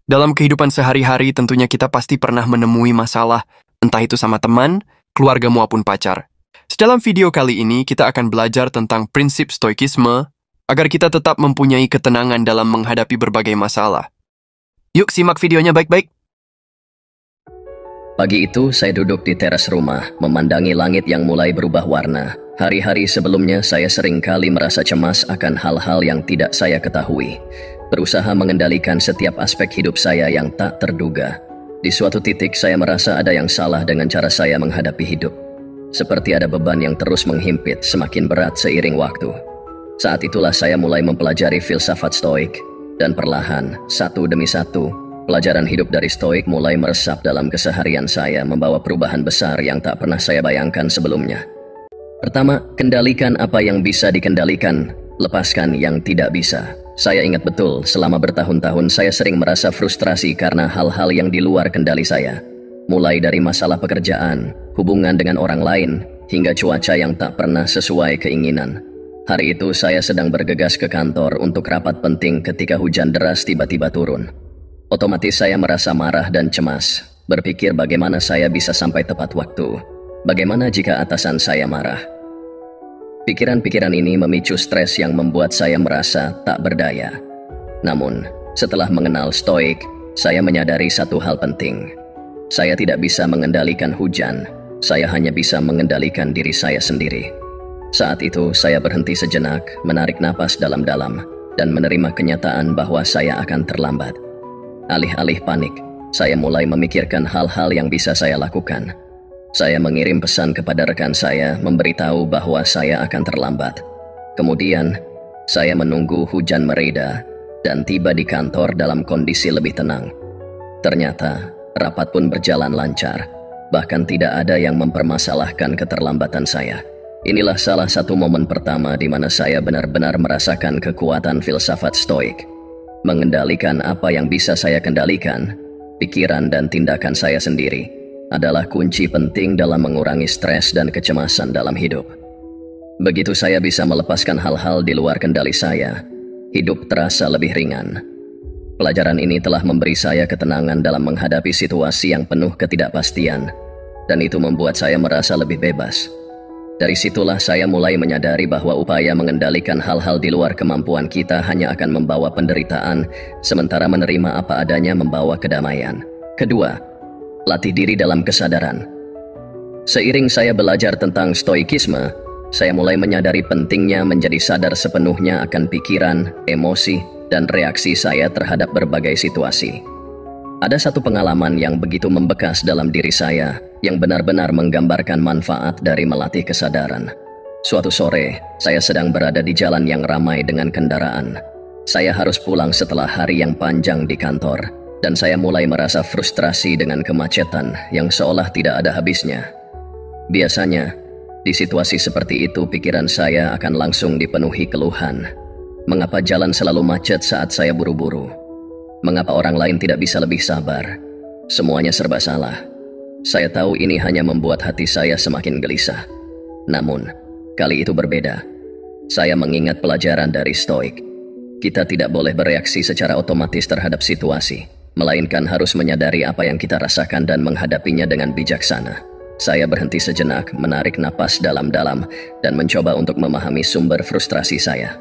Dalam kehidupan sehari-hari tentunya kita pasti pernah menemui masalah, entah itu sama teman, keluarga maupun pacar. Dalam video kali ini kita akan belajar tentang prinsip stoikisme agar kita tetap mempunyai ketenangan dalam menghadapi berbagai masalah. Yuk simak videonya baik-baik. Pagi itu saya duduk di teras rumah, memandangi langit yang mulai berubah warna. Hari-hari sebelumnya saya sering kali merasa cemas akan hal-hal yang tidak saya ketahui. Berusaha mengendalikan setiap aspek hidup saya yang tak terduga. Di suatu titik saya merasa ada yang salah dengan cara saya menghadapi hidup. Seperti ada beban yang terus menghimpit, semakin berat seiring waktu. Saat itulah saya mulai mempelajari filsafat stoik, dan perlahan, satu demi satu, pelajaran hidup dari stoik mulai meresap dalam keseharian saya, membawa perubahan besar yang tak pernah saya bayangkan sebelumnya. Pertama, kendalikan apa yang bisa dikendalikan, lepaskan yang tidak bisa. Saya ingat betul, selama bertahun-tahun saya sering merasa frustrasi karena hal-hal yang di luar kendali saya. Mulai dari masalah pekerjaan, hubungan dengan orang lain, hingga cuaca yang tak pernah sesuai keinginan. Hari itu saya sedang bergegas ke kantor untuk rapat penting ketika hujan deras tiba-tiba turun. Otomatis saya merasa marah dan cemas, berpikir bagaimana saya bisa sampai tepat waktu. Bagaimana jika atasan saya marah? Pikiran-pikiran ini memicu stres yang membuat saya merasa tak berdaya. Namun, setelah mengenal stoik, saya menyadari satu hal penting. Saya tidak bisa mengendalikan hujan, saya hanya bisa mengendalikan diri saya sendiri. Saat itu, saya berhenti sejenak, menarik napas dalam-dalam, dan menerima kenyataan bahwa saya akan terlambat. Alih-alih panik, saya mulai memikirkan hal-hal yang bisa saya lakukan. Saya mengirim pesan kepada rekan saya, memberitahu bahwa saya akan terlambat. Kemudian, saya menunggu hujan mereda dan tiba di kantor dalam kondisi lebih tenang. Ternyata, rapat pun berjalan lancar, bahkan tidak ada yang mempermasalahkan keterlambatan saya. Inilah salah satu momen pertama di mana saya benar-benar merasakan kekuatan filsafat stoik. Mengendalikan apa yang bisa saya kendalikan, pikiran dan tindakan saya sendiri, adalah kunci penting dalam mengurangi stres dan kecemasan dalam hidup. Begitu saya bisa melepaskan hal-hal di luar kendali saya, hidup terasa lebih ringan. Pelajaran ini telah memberi saya ketenangan dalam menghadapi situasi yang penuh ketidakpastian, dan itu membuat saya merasa lebih bebas. Dari situlah saya mulai menyadari bahwa upaya mengendalikan hal-hal di luar kemampuan kita hanya akan membawa penderitaan, sementara menerima apa adanya membawa kedamaian. Kedua, latih diri dalam kesadaran. Seiring saya belajar tentang stoikisme, saya mulai menyadari pentingnya menjadi sadar sepenuhnya akan pikiran, emosi, dan reaksi saya terhadap berbagai situasi. Ada satu pengalaman yang begitu membekas dalam diri saya, yang benar-benar menggambarkan manfaat dari melatih kesadaran. Suatu sore, saya sedang berada di jalan yang ramai dengan kendaraan. Saya harus pulang setelah hari yang panjang di kantor, dan saya mulai merasa frustrasi dengan kemacetan yang seolah tidak ada habisnya. Biasanya, di situasi seperti itu pikiran saya akan langsung dipenuhi keluhan. Mengapa jalan selalu macet saat saya buru-buru? Mengapa orang lain tidak bisa lebih sabar? Semuanya serba salah. Saya tahu ini hanya membuat hati saya semakin gelisah. Namun, kali itu berbeda. Saya mengingat pelajaran dari stoik. Kita tidak boleh bereaksi secara otomatis terhadap situasi, melainkan harus menyadari apa yang kita rasakan dan menghadapinya dengan bijaksana. Saya berhenti sejenak, menarik napas dalam-dalam, dan mencoba untuk memahami sumber frustrasi saya.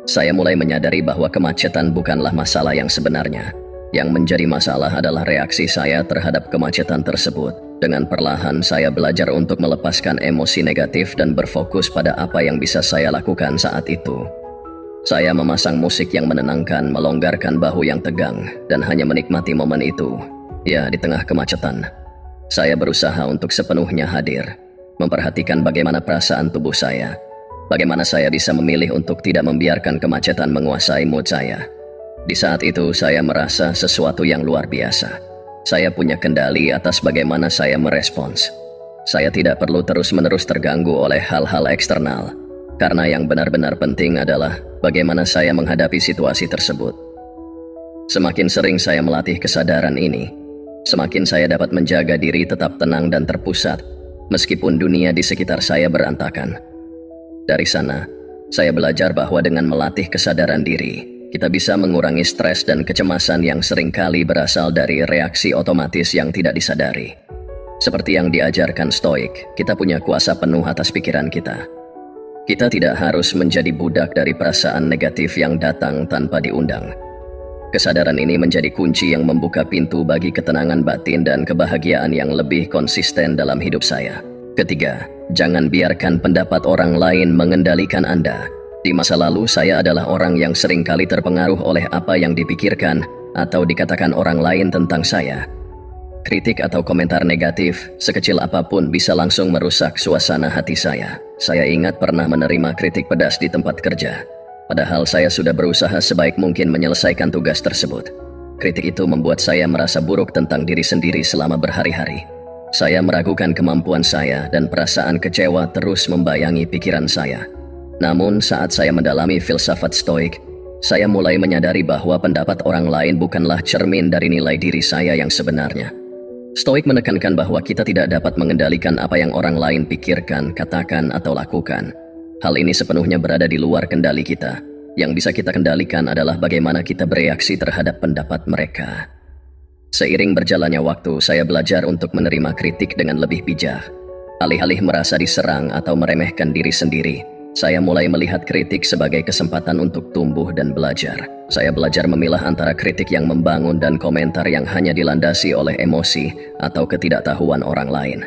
Saya mulai menyadari bahwa kemacetan bukanlah masalah yang sebenarnya. Yang menjadi masalah adalah reaksi saya terhadap kemacetan tersebut. Dengan perlahan, saya belajar untuk melepaskan emosi negatif dan berfokus pada apa yang bisa saya lakukan saat itu. Saya memasang musik yang menenangkan, melonggarkan bahu yang tegang, dan hanya menikmati momen itu. Ya, di tengah kemacetan, saya berusaha untuk sepenuhnya hadir, memperhatikan bagaimana perasaan tubuh saya, bagaimana saya bisa memilih untuk tidak membiarkan kemacetan menguasai mood saya. Di saat itu, saya merasa sesuatu yang luar biasa. Saya punya kendali atas bagaimana saya merespons. Saya tidak perlu terus-menerus terganggu oleh hal-hal eksternal, karena yang benar-benar penting adalah bagaimana saya menghadapi situasi tersebut. Semakin sering saya melatih kesadaran ini, semakin saya dapat menjaga diri tetap tenang dan terpusat, meskipun dunia di sekitar saya berantakan. Dari sana, saya belajar bahwa dengan melatih kesadaran diri, kita bisa mengurangi stres dan kecemasan yang seringkali berasal dari reaksi otomatis yang tidak disadari. Seperti yang diajarkan Stoik, kita punya kuasa penuh atas pikiran kita. Kita tidak harus menjadi budak dari perasaan negatif yang datang tanpa diundang. Kesadaran ini menjadi kunci yang membuka pintu bagi ketenangan batin dan kebahagiaan yang lebih konsisten dalam hidup saya. Ketiga, jangan biarkan pendapat orang lain mengendalikan Anda. Di masa lalu, saya adalah orang yang seringkali terpengaruh oleh apa yang dipikirkan atau dikatakan orang lain tentang saya. Kritik atau komentar negatif, sekecil apapun bisa langsung merusak suasana hati saya. Saya ingat pernah menerima kritik pedas di tempat kerja. Padahal saya sudah berusaha sebaik mungkin menyelesaikan tugas tersebut. Kritik itu membuat saya merasa buruk tentang diri sendiri selama berhari-hari. Saya meragukan kemampuan saya dan perasaan kecewa terus membayangi pikiran saya. Namun saat saya mendalami filsafat Stoik, saya mulai menyadari bahwa pendapat orang lain bukanlah cermin dari nilai diri saya yang sebenarnya. Stoik menekankan bahwa kita tidak dapat mengendalikan apa yang orang lain pikirkan, katakan, atau lakukan. Hal ini sepenuhnya berada di luar kendali kita. Yang bisa kita kendalikan adalah bagaimana kita bereaksi terhadap pendapat mereka. Seiring berjalannya waktu, saya belajar untuk menerima kritik dengan lebih bijak. Alih-alih merasa diserang atau meremehkan diri sendiri, saya mulai melihat kritik sebagai kesempatan untuk tumbuh dan belajar. Saya belajar memilah antara kritik yang membangun dan komentar yang hanya dilandasi oleh emosi atau ketidaktahuan orang lain.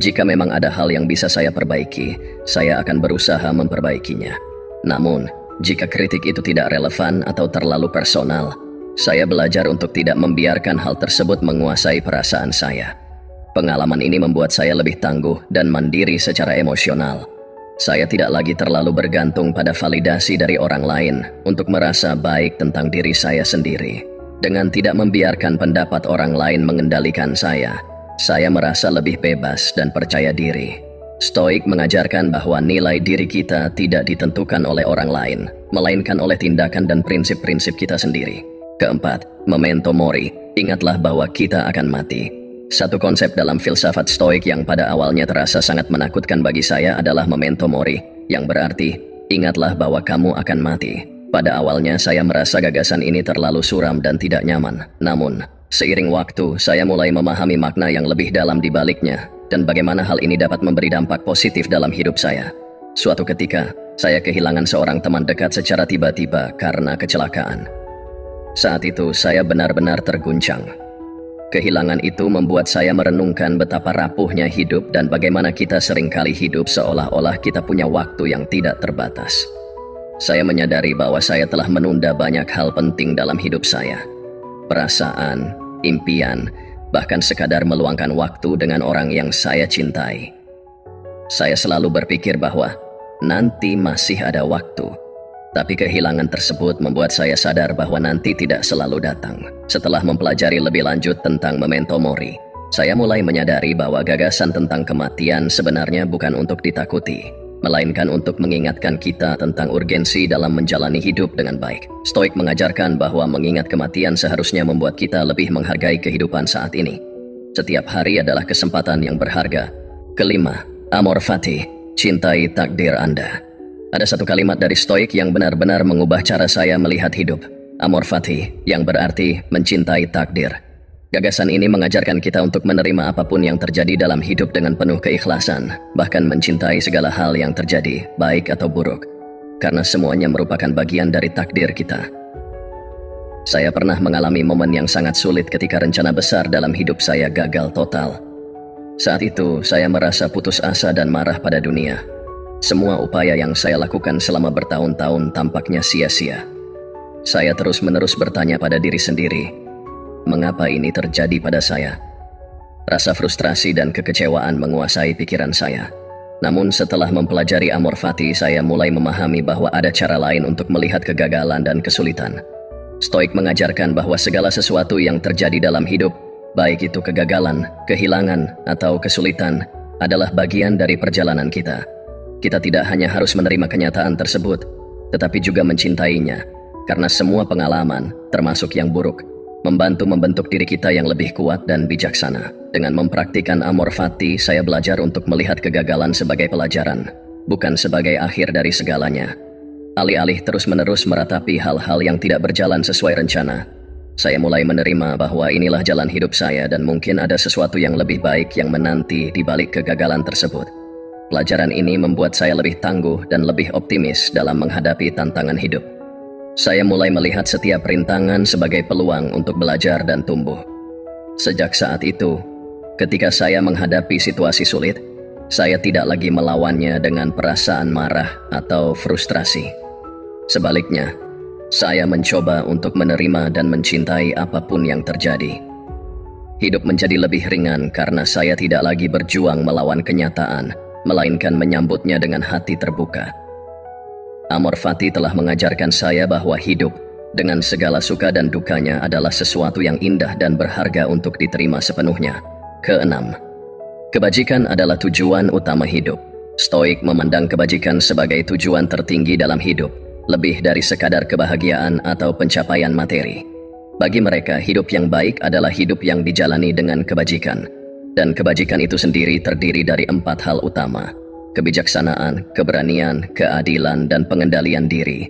Jika memang ada hal yang bisa saya perbaiki, saya akan berusaha memperbaikinya. Namun, jika kritik itu tidak relevan atau terlalu personal, saya belajar untuk tidak membiarkan hal tersebut menguasai perasaan saya. Pengalaman ini membuat saya lebih tangguh dan mandiri secara emosional. Saya tidak lagi terlalu bergantung pada validasi dari orang lain untuk merasa baik tentang diri saya sendiri. Dengan tidak membiarkan pendapat orang lain mengendalikan saya merasa lebih bebas dan percaya diri. Stoik mengajarkan bahwa nilai diri kita tidak ditentukan oleh orang lain, melainkan oleh tindakan dan prinsip-prinsip kita sendiri. Keempat, memento mori, ingatlah bahwa kita akan mati. Satu konsep dalam filsafat Stoik yang pada awalnya terasa sangat menakutkan bagi saya adalah memento mori, yang berarti, ingatlah bahwa kamu akan mati. Pada awalnya saya merasa gagasan ini terlalu suram dan tidak nyaman. Namun, seiring waktu, saya mulai memahami makna yang lebih dalam di baliknya dan bagaimana hal ini dapat memberi dampak positif dalam hidup saya. Suatu ketika, saya kehilangan seorang teman dekat secara tiba-tiba karena kecelakaan. Saat itu, saya benar-benar terguncang. Kehilangan itu membuat saya merenungkan betapa rapuhnya hidup dan bagaimana kita seringkali hidup seolah-olah kita punya waktu yang tidak terbatas. Saya menyadari bahwa saya telah menunda banyak hal penting dalam hidup saya. Perasaan, impian, bahkan sekadar meluangkan waktu dengan orang yang saya cintai. Saya selalu berpikir bahwa nanti masih ada waktu. Tapi kehilangan tersebut membuat saya sadar bahwa nanti tidak selalu datang. Setelah mempelajari lebih lanjut tentang memento mori, saya mulai menyadari bahwa gagasan tentang kematian sebenarnya bukan untuk ditakuti, melainkan untuk mengingatkan kita tentang urgensi dalam menjalani hidup dengan baik. Stoik mengajarkan bahwa mengingat kematian seharusnya membuat kita lebih menghargai kehidupan saat ini. Setiap hari adalah kesempatan yang berharga. Kelima, amor fati, cintai takdir Anda. Ada satu kalimat dari Stoik yang benar-benar mengubah cara saya melihat hidup. Amor fati, yang berarti mencintai takdir. Gagasan ini mengajarkan kita untuk menerima apapun yang terjadi dalam hidup dengan penuh keikhlasan, bahkan mencintai segala hal yang terjadi, baik atau buruk, karena semuanya merupakan bagian dari takdir kita. Saya pernah mengalami momen yang sangat sulit ketika rencana besar dalam hidup saya gagal total. Saat itu, saya merasa putus asa dan marah pada dunia. Semua upaya yang saya lakukan selama bertahun-tahun tampaknya sia-sia. Saya terus-menerus bertanya pada diri sendiri, mengapa ini terjadi pada saya? Rasa frustrasi dan kekecewaan menguasai pikiran saya. Namun setelah mempelajari amor fati, saya mulai memahami bahwa ada cara lain untuk melihat kegagalan dan kesulitan. Stoik mengajarkan bahwa segala sesuatu yang terjadi dalam hidup, baik itu kegagalan, kehilangan, atau kesulitan, adalah bagian dari perjalanan kita. Kita tidak hanya harus menerima kenyataan tersebut, tetapi juga mencintainya, karena semua pengalaman, termasuk yang buruk, membantu membentuk diri kita yang lebih kuat dan bijaksana. Dengan mempraktikkan amor fati, saya belajar untuk melihat kegagalan sebagai pelajaran, bukan sebagai akhir dari segalanya. Alih-alih terus-menerus meratapi hal-hal yang tidak berjalan sesuai rencana, saya mulai menerima bahwa inilah jalan hidup saya dan mungkin ada sesuatu yang lebih baik yang menanti di balik kegagalan tersebut. Pelajaran ini membuat saya lebih tangguh dan lebih optimis dalam menghadapi tantangan hidup. Saya mulai melihat setiap rintangan sebagai peluang untuk belajar dan tumbuh. Sejak saat itu, ketika saya menghadapi situasi sulit, saya tidak lagi melawannya dengan perasaan marah atau frustrasi. Sebaliknya, saya mencoba untuk menerima dan mencintai apapun yang terjadi. Hidup menjadi lebih ringan karena saya tidak lagi berjuang melawan kenyataan, melainkan menyambutnya dengan hati terbuka. Amor Fati telah mengajarkan saya bahwa hidup, dengan segala suka dan dukanya, adalah sesuatu yang indah dan berharga untuk diterima sepenuhnya. Keenam, kebajikan adalah tujuan utama hidup. Stoik memandang kebajikan sebagai tujuan tertinggi dalam hidup, lebih dari sekadar kebahagiaan atau pencapaian materi. Bagi mereka, hidup yang baik adalah hidup yang dijalani dengan kebajikan. Dan kebajikan itu sendiri terdiri dari 4 hal utama: kebijaksanaan, keberanian, keadilan, dan pengendalian diri.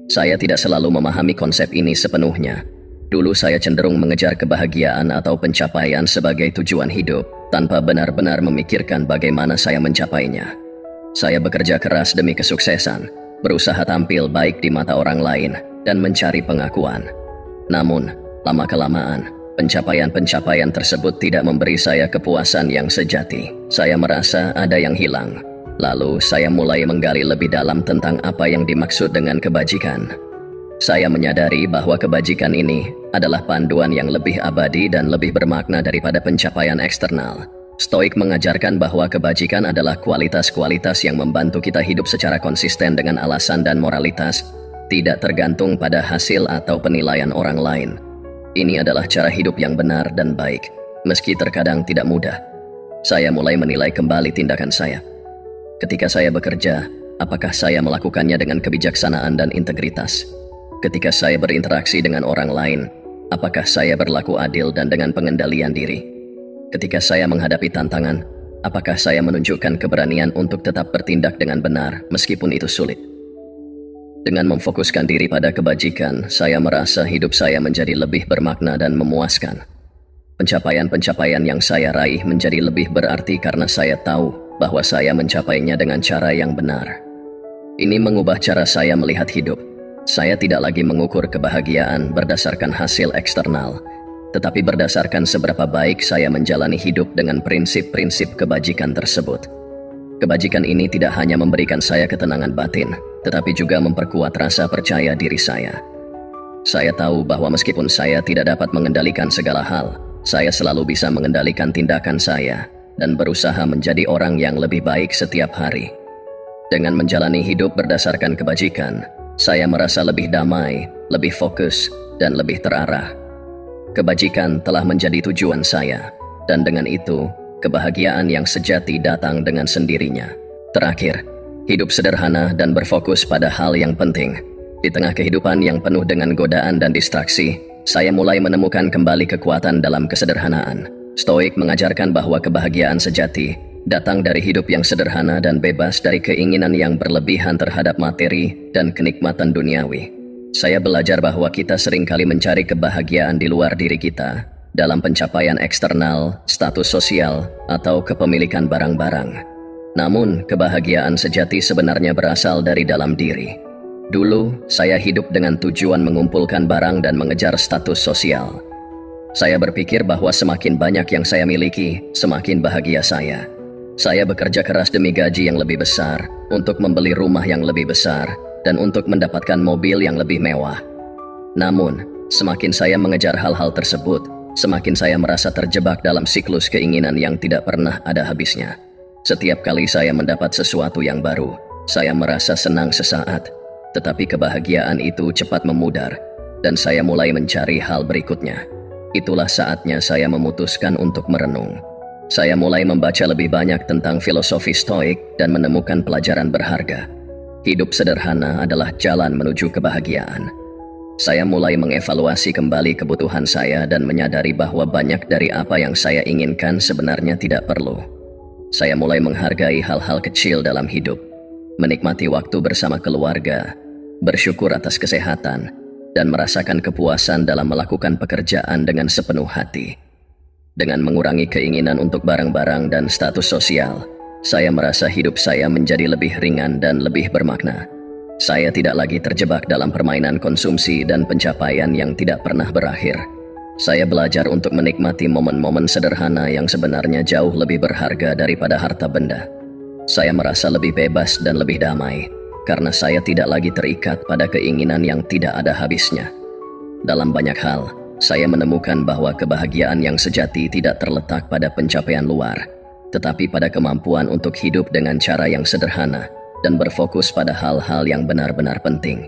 Saya tidak selalu memahami konsep ini sepenuhnya. Dulu saya cenderung mengejar kebahagiaan atau pencapaian sebagai tujuan hidup, tanpa benar-benar memikirkan bagaimana saya mencapainya. Saya bekerja keras demi kesuksesan, berusaha tampil baik di mata orang lain, dan mencari pengakuan. Namun, lama-kelamaan, pencapaian-pencapaian tersebut tidak memberi saya kepuasan yang sejati. Saya merasa ada yang hilang. Lalu, saya mulai menggali lebih dalam tentang apa yang dimaksud dengan kebajikan. Saya menyadari bahwa kebajikan ini adalah panduan yang lebih abadi dan lebih bermakna daripada pencapaian eksternal. Stoik mengajarkan bahwa kebajikan adalah kualitas-kualitas yang membantu kita hidup secara konsisten dengan alasan dan moralitas, tidak tergantung pada hasil atau penilaian orang lain. Ini adalah cara hidup yang benar dan baik, meski terkadang tidak mudah. Saya mulai menilai kembali tindakan saya. Ketika saya bekerja, apakah saya melakukannya dengan kebijaksanaan dan integritas? Ketika saya berinteraksi dengan orang lain, apakah saya berlaku adil dan dengan pengendalian diri? Ketika saya menghadapi tantangan, apakah saya menunjukkan keberanian untuk tetap bertindak dengan benar meskipun itu sulit? Dengan memfokuskan diri pada kebajikan, saya merasa hidup saya menjadi lebih bermakna dan memuaskan. Pencapaian-pencapaian yang saya raih menjadi lebih berarti karena saya tahu bahwa saya mencapainya dengan cara yang benar. Ini mengubah cara saya melihat hidup. Saya tidak lagi mengukur kebahagiaan berdasarkan hasil eksternal, tetapi berdasarkan seberapa baik saya menjalani hidup dengan prinsip-prinsip kebajikan tersebut. Kebajikan ini tidak hanya memberikan saya ketenangan batin, tetapi juga memperkuat rasa percaya diri saya. Saya tahu bahwa meskipun saya tidak dapat mengendalikan segala hal, saya selalu bisa mengendalikan tindakan saya dan berusaha menjadi orang yang lebih baik setiap hari. Dengan menjalani hidup berdasarkan kebajikan, saya merasa lebih damai, lebih fokus, dan lebih terarah. Kebajikan telah menjadi tujuan saya, dan dengan itu, kebahagiaan yang sejati datang dengan sendirinya. Terakhir, hidup sederhana dan berfokus pada hal yang penting. Di tengah kehidupan yang penuh dengan godaan dan distraksi, saya mulai menemukan kembali kekuatan dalam kesederhanaan. Stoik mengajarkan bahwa kebahagiaan sejati datang dari hidup yang sederhana dan bebas dari keinginan yang berlebihan terhadap materi dan kenikmatan duniawi. Saya belajar bahwa kita seringkali mencari kebahagiaan di luar diri kita, dalam pencapaian eksternal, status sosial, atau kepemilikan barang-barang. Namun, kebahagiaan sejati sebenarnya berasal dari dalam diri. Dulu, saya hidup dengan tujuan mengumpulkan barang dan mengejar status sosial. Saya berpikir bahwa semakin banyak yang saya miliki, semakin bahagia saya. Saya bekerja keras demi gaji yang lebih besar, untuk membeli rumah yang lebih besar, dan untuk mendapatkan mobil yang lebih mewah. Namun, semakin saya mengejar hal-hal tersebut, semakin saya merasa terjebak dalam siklus keinginan yang tidak pernah ada habisnya. Setiap kali saya mendapat sesuatu yang baru, saya merasa senang sesaat, tetapi kebahagiaan itu cepat memudar, dan saya mulai mencari hal berikutnya. Itulah saatnya saya memutuskan untuk merenung. Saya mulai membaca lebih banyak tentang filosofi Stoik dan menemukan pelajaran berharga. Hidup sederhana adalah jalan menuju kebahagiaan. Saya mulai mengevaluasi kembali kebutuhan saya dan menyadari bahwa banyak dari apa yang saya inginkan sebenarnya tidak perlu. Saya mulai menghargai hal-hal kecil dalam hidup, menikmati waktu bersama keluarga, bersyukur atas kesehatan, dan merasakan kepuasan dalam melakukan pekerjaan dengan sepenuh hati. Dengan mengurangi keinginan untuk barang-barang dan status sosial, saya merasa hidup saya menjadi lebih ringan dan lebih bermakna. Saya tidak lagi terjebak dalam permainan konsumsi dan pencapaian yang tidak pernah berakhir. Saya belajar untuk menikmati momen-momen sederhana yang sebenarnya jauh lebih berharga daripada harta benda. Saya merasa lebih bebas dan lebih damai, karena saya tidak lagi terikat pada keinginan yang tidak ada habisnya. Dalam banyak hal, saya menemukan bahwa kebahagiaan yang sejati tidak terletak pada pencapaian luar, tetapi pada kemampuan untuk hidup dengan cara yang sederhana dan berfokus pada hal-hal yang benar-benar penting.